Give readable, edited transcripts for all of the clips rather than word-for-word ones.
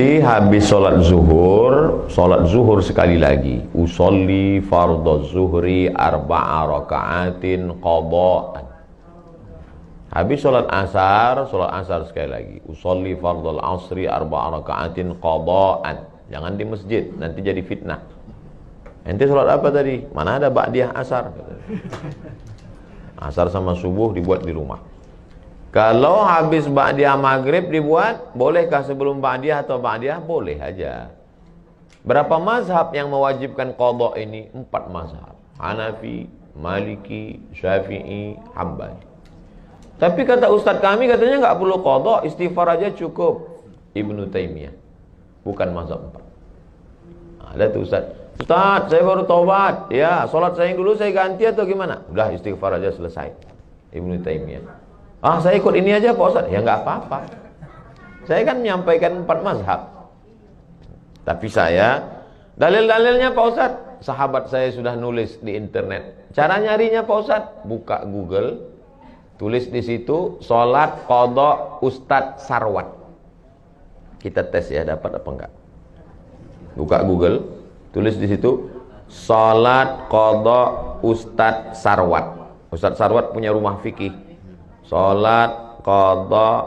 Nanti habis sholat zuhur sekali lagi. Usolli fardhu zuhri arba'a raka'atin qada'an. Habis sholat asar sekali lagi. Usolli fardhu asri arba'a raka'atin qada'an. Jangan di masjid, nanti jadi fitnah. Ente sholat apa tadi? Mana ada ba'diyah asar? Asar sama subuh dibuat di rumah. Kalau habis ba'diyah maghrib dibuat, bolehkah sebelum ba'diyah atau ba'diyah? Boleh aja. Berapa mazhab yang mewajibkan qadha ini? 4 mazhab. Hanafi, Maliki, Syafi'i, Hambali. Tapi kata ustadz kami katanya nggak perlu qadha, istighfar aja cukup. Ibnu Taimiyah. Bukan mazhab 4. Ada tuh ustadz. Ustadz, saya baru taubat. Ya, sholat saya yang dulu saya ganti atau gimana? Udah istighfar aja selesai. Ibnu Taimiyah. Ah, saya ikut ini aja Pak Ustadz. Ya nggak apa-apa. Saya kan menyampaikan 4 mazhab. Tapi saya, dalil-dalilnya Pak Ustadz, sahabat saya sudah nulis di internet. Cara nyarinya Pak Ustadz, buka Google, tulis di situ, sholat qadha Ustadz Sarwat. Kita tes ya, dapat apa enggak. Buka Google, tulis di situ, sholat qadha Ustadz Sarwat. Ustadz Sarwat punya rumah fikih. Sholat qadha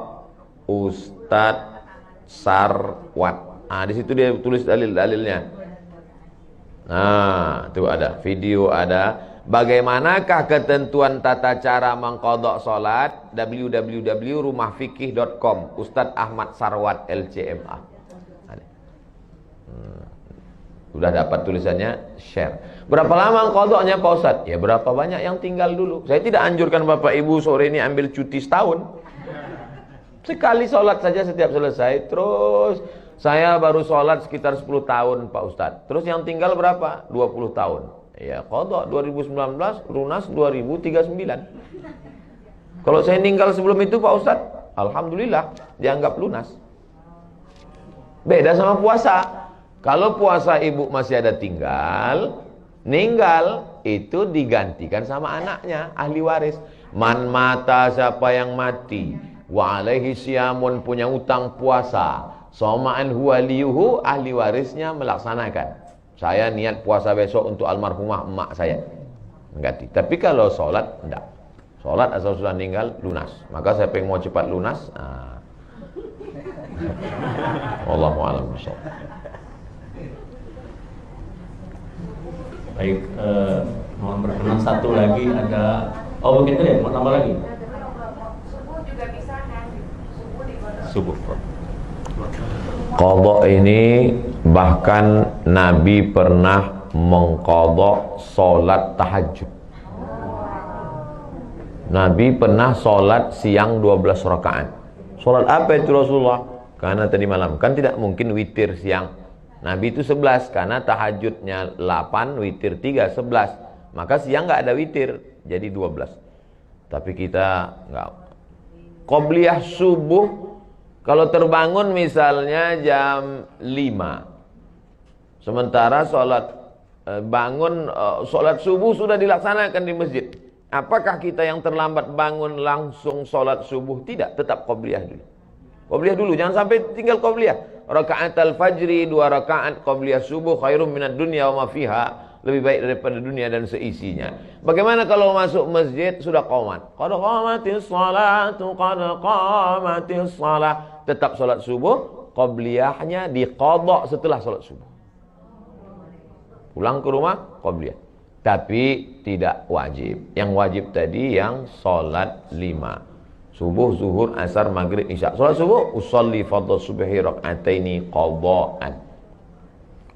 Ustadz Sarwat. Nah, di situ dia tulis dalil-dalilnya. Nah, itu ada video, ada bagaimanakah ketentuan tata cara mengqadha sholat, www.rumahfikih.com, Ustadz Ahmad Sarwat LCMA. Sudah dapat tulisannya, share. Berapa lama qadhanya Pak Ustadz? Ya berapa banyak yang tinggal dulu. Saya tidak anjurkan Bapak Ibu sore ini ambil cuti setahun. Sekali sholat saja setiap selesai. Terus saya baru sholat sekitar 10 tahun Pak Ustadz. Terus yang tinggal berapa? 20 tahun. Ya qadha 2019, lunas 2039. Kalau saya meninggal sebelum itu Pak Ustadz, alhamdulillah dianggap lunas. Beda sama puasa. Kalau puasa ibu masih ada ninggal itu digantikan sama anaknya, ahli waris. Man mata, siapa yang mati, wa alaihi siyamun, punya utang puasa, soma'an huwa liyuhu, ahli warisnya melaksanakan. Saya niat puasa besok untuk almarhumah emak saya, mengganti. Tapi kalau sholat, enggak. Sholat asal sudah meninggal, lunas. Maka saya pengen mau cepat lunas. Wallahu a'lam bishawab. Baik, mohon berkenan satu lagi ada. Oh begitu ya, mau tambah lagi? Subuh juga bisa kan? Subuh. Qadha ini bahkan Nabi pernah mengqadha sholat tahajud. Nabi pernah sholat siang 12 rakaat. Sholat apa itu Rasulullah? Karena tadi malam kan tidak mungkin witir siang. Nabi itu 11, karena tahajudnya 8, witir 3, 11. Maka siang nggak ada witir, jadi 12. Tapi kita nggak. Qobliyah subuh, kalau terbangun misalnya jam 5. Sementara sholat subuh sudah dilaksanakan di masjid. Apakah kita yang terlambat bangun langsung sholat subuh? Tidak, tetap qobliyah dulu. Qobliyah dulu, jangan sampai tinggal qobliyah. Rakaat al-fajri 2 rakaat qobliyah subuh khairum minad dunya wa ma fiha, lebih baik daripada dunia dan seisinya. Bagaimana kalau masuk masjid sudah qomat? Qad qamatis shalatu, qad qamatis shalah. Tetap salat subuh, qobliyahnya diqadha setelah salat subuh. Pulang ke rumah qobliyah. Tapi tidak wajib. Yang wajib tadi yang salat 5. Subuh, zuhur, asar, maghrib, isya. Salat subuh, usolli fardhu subhi rak'ataini qadha'an.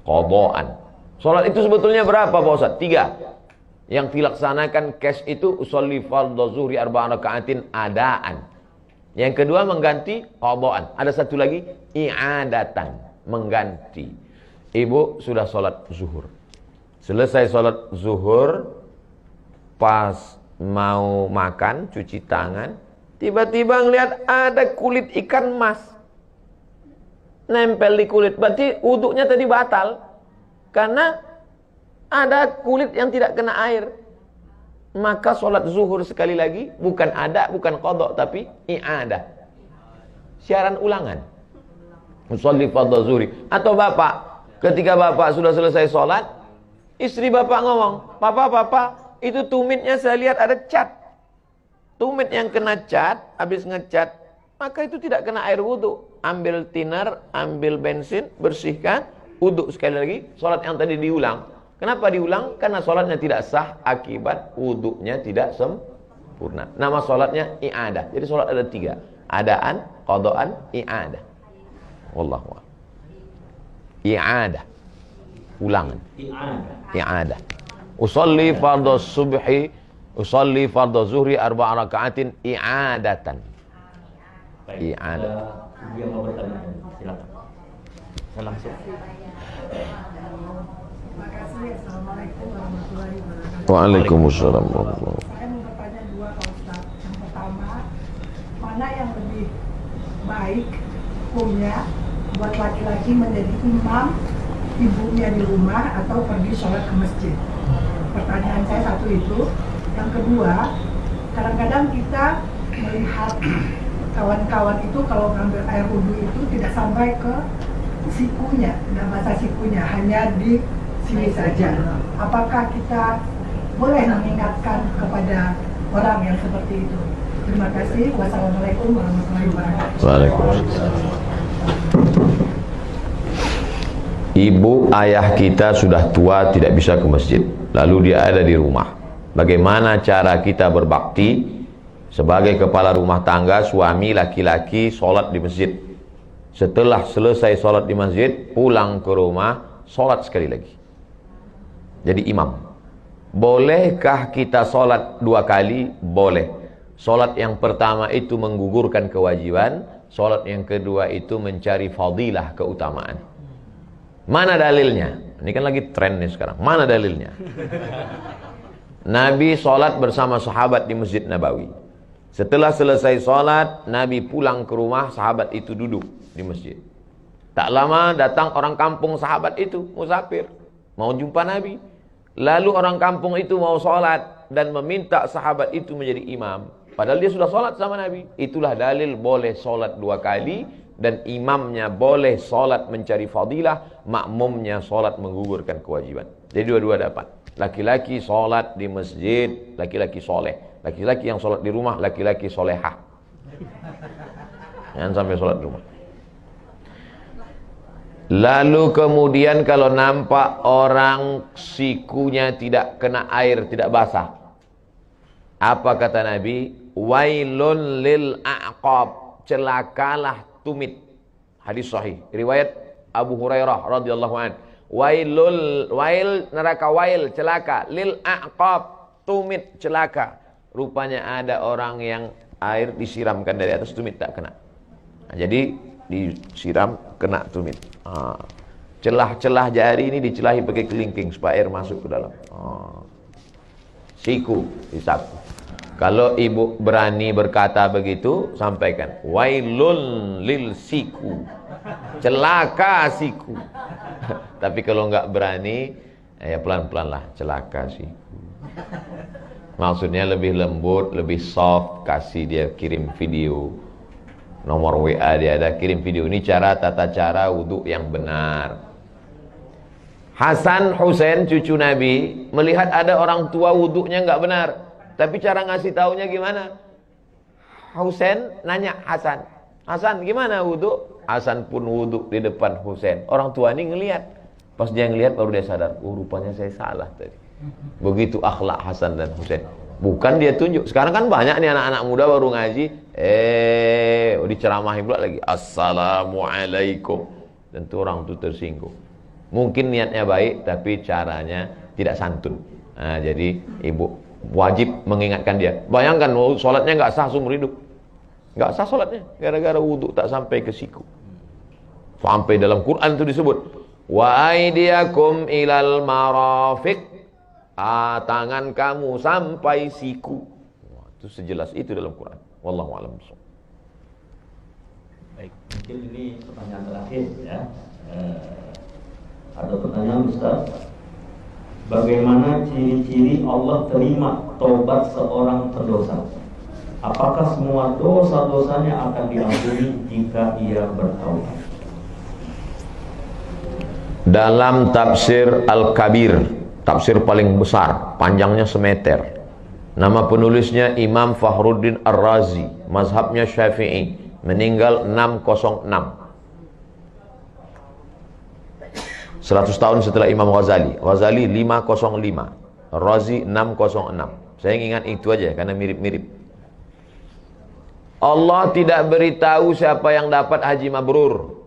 Qadha'an. Salat itu sebetulnya berapa Pak Ustaz? 3. Yang dilaksanakan cash itu usolli fardhu zuhri arba'a raka'atin adaan. Yang kedua mengganti qadha'an. Ada satu lagi i'adatan, mengganti. Ibu sudah salat zuhur. Selesai salat zuhur, pas mau makan, cuci tangan, tiba-tiba ngelihat ada kulit ikan mas nempel di kulit. Berarti wuduknya tadi batal, karena ada kulit yang tidak kena air. Maka sholat zuhur sekali lagi bukan ada, bukan qadha, tapi i'adah, siaran ulangan. Usolli fardhu zuhri. Atau bapak, ketika bapak sudah selesai sholat, istri bapak ngomong, papa, itu tumitnya saya lihat ada cat. Tumit yang kena cat, habis ngecat, maka itu tidak kena air wudhu. Ambil thinner, ambil bensin, bersihkan, wudhu sekali lagi, sholat yang tadi diulang. Kenapa diulang? Karena sholatnya tidak sah akibat wudhunya tidak sempurna. Nama sholatnya i'adah. Jadi sholat ada 3. Adaan, qadaan, i'adah. Wallahu a'lam. I'adah. Ulangan. I'adah. Usolli fardhu subhi, usolli fardhu zuhri 4 raka'atin i'adatan. Baik, I'adah. yang mau bertanya, silakan. Saya langsung. Terima kasih. Assalamualaikum warahmatullahi wabarakatuh. Waalaikumsalam. Saya mau bertanya 2 Pak Ustaz. Yang pertama, mana yang lebih baik hukumnya buat laki-laki menjadi imam ibunya di rumah atau pergi sholat ke masjid? Pertanyaan saya satu itu. Yang kedua, kadang-kadang kita melihat kawan-kawan itu kalau ngambil air wudhu itu tidak sampai ke sikunya, tidak basah sikunya, hanya di sini saja. Apakah kita boleh mengingatkan kepada orang yang seperti itu? Terima kasih. Wassalamualaikum warahmatullahi wabarakatuh. Waalaikumsalam. Ibu ayah kita sudah tua, tidak bisa ke masjid, lalu dia ada di rumah. Bagaimana cara kita berbakti sebagai kepala rumah tangga, suami laki-laki sholat di masjid? Setelah selesai sholat di masjid, pulang ke rumah, sholat sekali lagi. Jadi imam. Bolehkah kita sholat 2 kali? Boleh. Sholat yang pertama itu menggugurkan kewajiban, sholat yang kedua itu mencari fadilah, keutamaan. Mana dalilnya? Ini kan lagi tren nih sekarang. Mana dalilnya? Nabi sholat bersama sahabat di Masjid Nabawi. Setelah selesai sholat, Nabi pulang ke rumah, sahabat itu duduk di masjid. Tak lama datang orang kampung sahabat itu, musafir, mau jumpa Nabi. Lalu orang kampung itu mau sholat dan meminta sahabat itu menjadi imam. Padahal dia sudah sholat sama Nabi. Itulah dalil boleh sholat 2 kali, dan imamnya boleh sholat mencari fadilah, makmumnya sholat menggugurkan kewajiban. Jadi dua-dua dapat. Laki-laki sholat di masjid, laki-laki soleh. Laki-laki yang sholat di rumah, laki-laki solehah. Jangan sampai sholat di rumah. Lalu kemudian kalau nampak orang sikunya tidak kena air, tidak basah, apa kata Nabi? Wailun lil a'qab, celakalah tumit. Hadis sahih, riwayat Abu Hurairah radhiyallahu anhu. Wail neraka, wail celaka, lil a'qab tumit celaka. Rupanya ada orang yang air disiramkan dari atas, tumit tak kena. Nah, jadi disiram kena tumit. Celah-celah jari ini dicelahi pakai kelingking supaya air masuk ke dalam. Siku disapu. Kalau ibu berani berkata begitu, sampaikan wailun lil siku, celaka siku. Tapi kalau nggak berani, ya pelan-pelan lah, celaka siku. Maksudnya lebih lembut, lebih soft, kasih dia kirim video, nomor WA dia ada, kirim video. Ini cara, tata cara wudhu yang benar. Hasan Husain cucu Nabi melihat ada orang tua wudhunya nggak benar, tapi cara ngasih taunya gimana? Husain nanya Hasan, Hasan gimana wudhu? Hasan pun wudhu di depan Husain. Orang tua ini ngelihat, pas dia ngelihat baru dia sadar, oh rupanya saya salah tadi. Begitu akhlak Hasan dan Husain. Bukan dia tunjuk. Sekarang kan banyak nih anak-anak muda baru ngaji, diceramahin pula lagi, Assalamualaikum. Tentu orang itu tersinggung. Mungkin niatnya baik, tapi caranya tidak santun. Nah, jadi ibu wajib mengingatkan dia. Bayangkan, sholatnya nggak sah seumur hidup. Nggak sah sholatnya, gara-gara wudhu tak sampai ke siku. Sampai dalam Quran itu disebut, wa aidiakum ilal marafiq, tangan kamu sampai siku. Itu sejelas itu dalam Quran. Wallahu a'lam. Baik, mungkin ini pertanyaan terakhir ya. Ada pertanyaan Ustaz, bagaimana ciri-ciri Allah terima taubat seorang pendosa? Apakah semua dosa-dosanya akan diampuni jika ia bertaubat? dalam tafsir Al-Kabir, tafsir paling besar, panjangnya semeter. Nama penulisnya Imam Fakhruddin Ar-Razi, mazhabnya Syafi'i, meninggal 606. 100 tahun setelah Imam Ghazali. Ghazali 505, Razi 606. Saya ingat itu aja karena mirip-mirip. Allah tidak beritahu siapa yang dapat haji mabrur.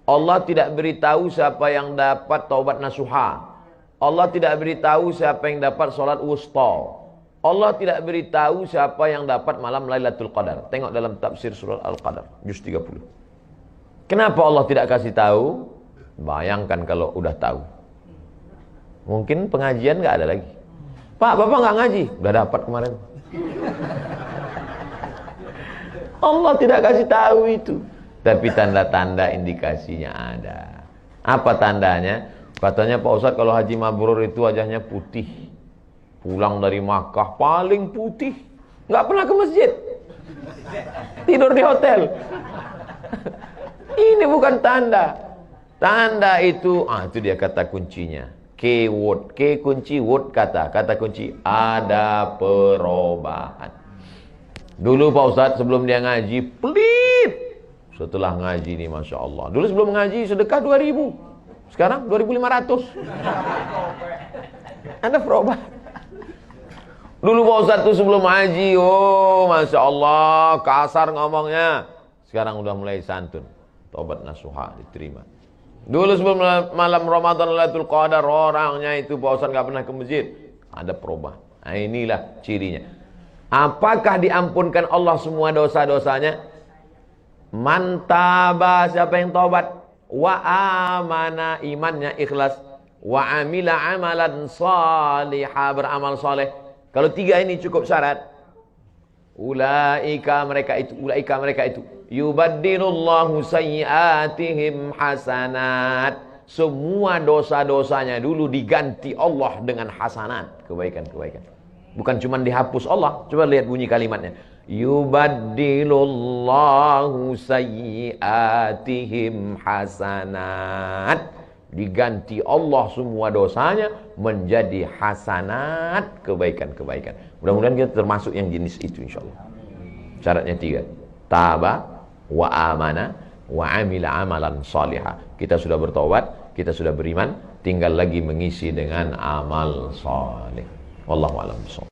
Allah tidak beritahu siapa yang dapat taubat nasuha. Allah tidak beritahu siapa yang dapat salat wusta. Allah tidak beritahu siapa yang dapat malam Lailatul Qadar. Tengok dalam tafsir surah Al-Qadar, juz 30. Kenapa Allah tidak kasih tahu? Bayangkan kalau udah tahu. Mungkin pengajian nggak ada lagi. Pak, Bapak nggak ngaji? Udah dapat kemarin. Allah tidak kasih tahu itu. Tapi tanda-tanda indikasinya ada. Apa tandanya? Katanya Pak Ustadz kalau haji mabrur itu wajahnya putih. Pulang dari Makkah paling putih. Nggak pernah ke masjid. Tidur di hotel. Ini bukan tanda. Tanda itu, itu dia kata kuncinya. Keyword, K kunci, word kata. Kata kunci, ada perubahan. Dulu Pak Ustadz sebelum dia ngaji, pelit. Setelah ngaji nih Masya Allah. Dulu sebelum ngaji sedekah 2.000. Sekarang 2.500. Ada perubahan. Dulu Pak Ustadz tuh sebelum ngaji, Masya Allah, kasar ngomongnya. Sekarang udah mulai santun. Taubat nasuha diterima. Dulu sebelum malam Ramadan Lailatul Qadar, orangnya itu Pak Ustadz gak pernah ke masjid. Ada perubahan. Nah, inilah cirinya. Apakah diampunkan Allah semua dosa-dosanya? Mantaba, siapa yang taubat? Wa amana, imannya ikhlas. Wa amila amalan salihah, beramal saleh. Kalau 3 ini cukup syarat. Ulaika mereka itu yubaddilullahu sayyiatihim hasanat. Semua dosa-dosanya dulu diganti Allah dengan hasanat, kebaikan-kebaikan. Bukan cuma dihapus Allah. Coba lihat bunyi kalimatnya. Yubaddilullahu sayyiatihim hasanat. Diganti Allah semua dosanya menjadi hasanat, kebaikan-kebaikan. Mudah-mudahan kita termasuk yang jenis itu insyaallah. Syaratnya 3. Taba wa amana wa amila amalan salihah. Kita sudah bertobat, kita sudah beriman, tinggal lagi mengisi dengan amal saleh. Wallahu a'lam bishawab.